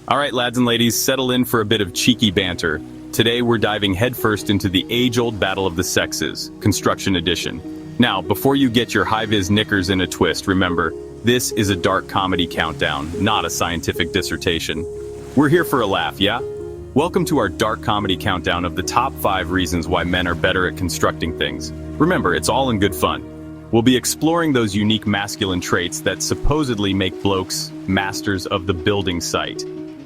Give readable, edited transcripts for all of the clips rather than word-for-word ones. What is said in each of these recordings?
All right, lads and ladies, settle in for a bit of cheeky banter. Today we're diving headfirst into the age-old battle of the sexes, Construction Edition. Now, before you get your high-vis knickers in a twist, remember, this is a dark comedy countdown, not a scientific dissertation. We're here for a laugh, yeah? Welcome to our dark comedy countdown of the top 5 reasons why men are better at constructing things. Remember, it's all in good fun. We'll be exploring those unique masculine traits that supposedly make blokes masters of the building site.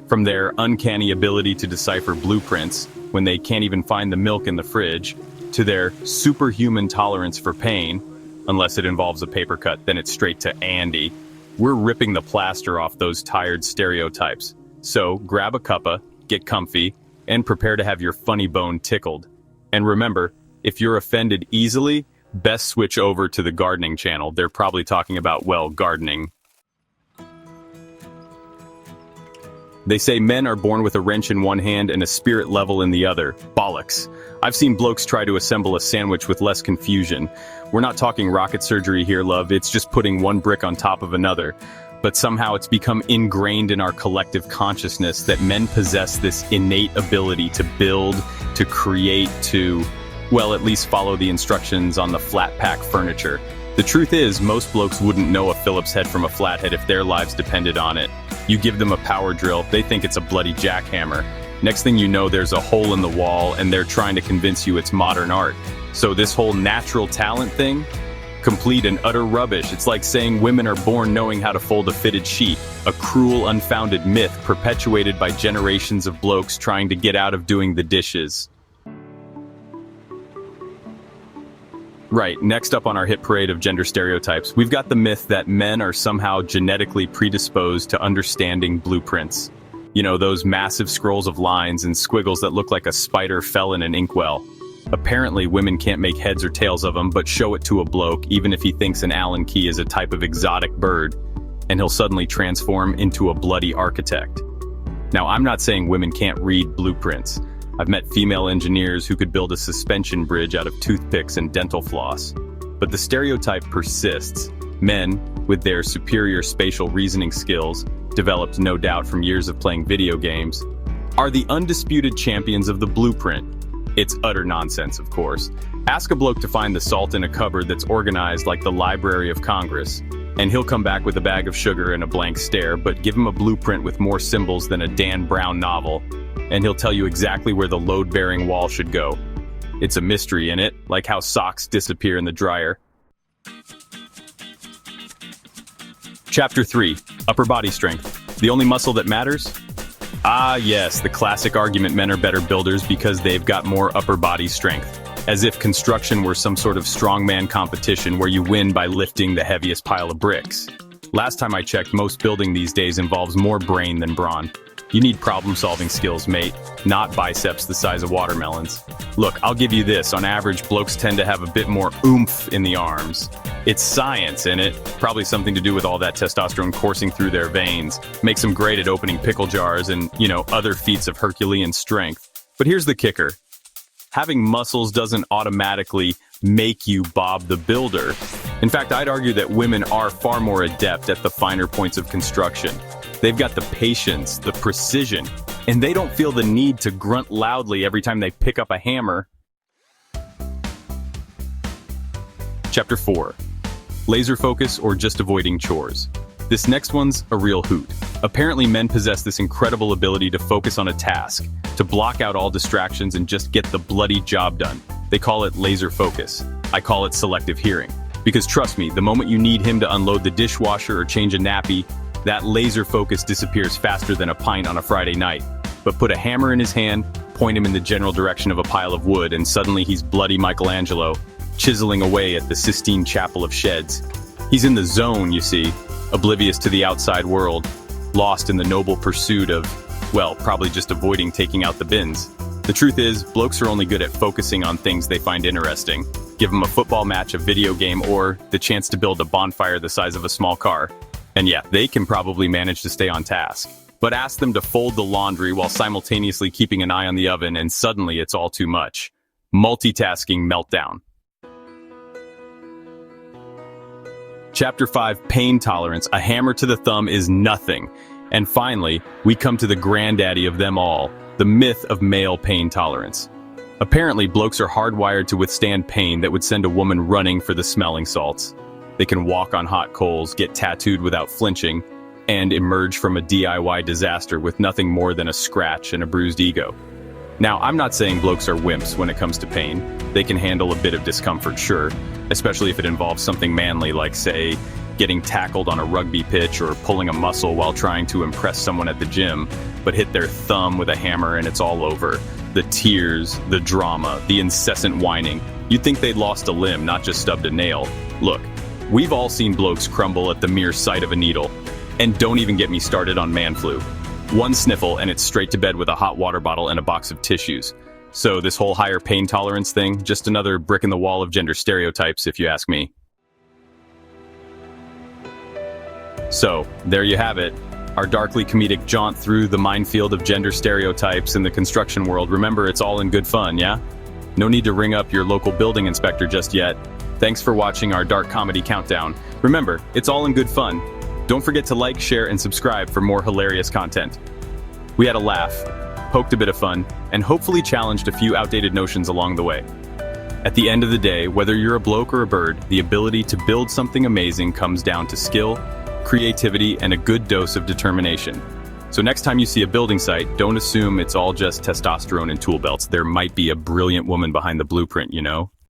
From their uncanny ability to decipher blueprints when they can't even find the milk in the fridge, to their superhuman tolerance for pain, unless it involves a paper cut, then it's straight to Andy. We're ripping the plaster off those tired stereotypes. So grab a cuppa, get comfy, and prepare to have your funny bone tickled. And remember, if you're offended easily, best switch over to the gardening channel. They're probably talking about, well, gardening. They say men are born with a wrench in one hand and a spirit level in the other. Bollocks. I've seen blokes try to assemble a sandwich with less confusion. We're not talking rocket surgery here, love. It's just putting one brick on top of another. But somehow it's become ingrained in our collective consciousness that men possess this innate ability to build, to create, to, well, at least follow the instructions on the flat pack furniture. The truth is, most blokes wouldn't know a Phillips head from a flathead if their lives depended on it. You give them a power drill, they think it's a bloody jackhammer. Next thing you know, there's a hole in the wall and they're trying to convince you it's modern art. So this whole natural talent thing? Complete and utter rubbish. It's like saying women are born knowing how to fold a fitted sheet. A cruel, unfounded myth perpetuated by generations of blokes trying to get out of doing the dishes. Right, next up on our hit parade of gender stereotypes, we've got the myth that men are somehow genetically predisposed to understanding blueprints. You know, those massive scrolls of lines and squiggles that look like a spider fell in an inkwell. Apparently, women can't make heads or tails of them, but show it to a bloke, even if he thinks an Allen key is a type of exotic bird, and he'll suddenly transform into a bloody architect. Now, I'm not saying women can't read blueprints. I've met female engineers who could build a suspension bridge out of toothpicks and dental floss. But the stereotype persists. Men, with their superior spatial reasoning skills, developed no doubt from years of playing video games, are the undisputed champions of the blueprint. It's utter nonsense, of course. Ask a bloke to find the salt in a cupboard that's organized like the Library of Congress, and he'll come back with a bag of sugar and a blank stare, but give him a blueprint with more symbols than a Dan Brown novel, and he'll tell you exactly where the load-bearing wall should go. It's a mystery, in it, like how socks disappear in the dryer. Chapter 3. Upper body strength. The only muscle that matters? Ah, yes, the classic argument men are better builders because they've got more upper body strength. As if construction were some sort of strongman competition where you win by lifting the heaviest pile of bricks. Last time I checked, most building these days involves more brain than brawn. You need problem-solving skills, mate, not biceps the size of watermelons. Look, I'll give you this. On average, blokes tend to have a bit more oomph in the arms. It's science, innit? Probably something to do with all that testosterone coursing through their veins. Makes them great at opening pickle jars and, other feats of Herculean strength. But here's the kicker. Having muscles doesn't automatically make you Bob the Builder. In fact, I'd argue that women are far more adept at the finer points of construction. They've got the patience, the precision, and they don't feel the need to grunt loudly every time they pick up a hammer. Chapter 4. Laser focus or just avoiding chores. This next one's a real hoot. Apparently men possess this incredible ability to focus on a task, to block out all distractions and just get the bloody job done. They call it laser focus. I call it selective hearing. Because trust me, the moment you need him to unload the dishwasher or change a nappy, that laser focus disappears faster than a pint on a Friday night. But put a hammer in his hand, point him in the general direction of a pile of wood, and suddenly he's bloody Michelangelo, chiseling away at the Sistine Chapel of Sheds. He's in the zone, you see, oblivious to the outside world, lost in the noble pursuit of, well, probably just avoiding taking out the bins. The truth is, blokes are only good at focusing on things they find interesting. Give them a football match, a video game, or the chance to build a bonfire the size of a small car. And yeah, they can probably manage to stay on task. But ask them to fold the laundry while simultaneously keeping an eye on the oven, and suddenly it's all too much. Multitasking meltdown. Chapter 5, Pain Tolerance. A hammer to the thumb is nothing. And finally, we come to the granddaddy of them all, the myth of male pain tolerance. Apparently, blokes are hardwired to withstand pain that would send a woman running for the smelling salts. They can walk on hot coals, get tattooed without flinching, and emerge from a DIY disaster with nothing more than a scratch and a bruised ego. Now, I'm not saying blokes are wimps when it comes to pain. They can handle a bit of discomfort, sure, especially if it involves something manly like, say, getting tackled on a rugby pitch or pulling a muscle while trying to impress someone at the gym, but hit their thumb with a hammer and it's all over. The tears, the drama, the incessant whining. You'd think they'd lost a limb, not just stubbed a nail. Look, we've all seen blokes crumble at the mere sight of a needle. And don't even get me started on man flu. One sniffle and it's straight to bed with a hot water bottle and a box of tissues. So this whole higher pain tolerance thing, just another brick in the wall of gender stereotypes, if you ask me. So, there you have it. Our darkly comedic jaunt through the minefield of gender stereotypes in the construction world. Remember, it's all in good fun, yeah? No need to ring up your local building inspector just yet. Thanks for watching our dark comedy countdown. Remember, it's all in good fun. Don't forget to like, share, and subscribe for more hilarious content. We had a laugh, poked a bit of fun, and hopefully challenged a few outdated notions along the way. At the end of the day, whether you're a bloke or a bird, the ability to build something amazing comes down to skill, creativity, and a good dose of determination. So next time you see a building site, don't assume it's all just testosterone and tool belts. There might be a brilliant woman behind the blueprint, you know?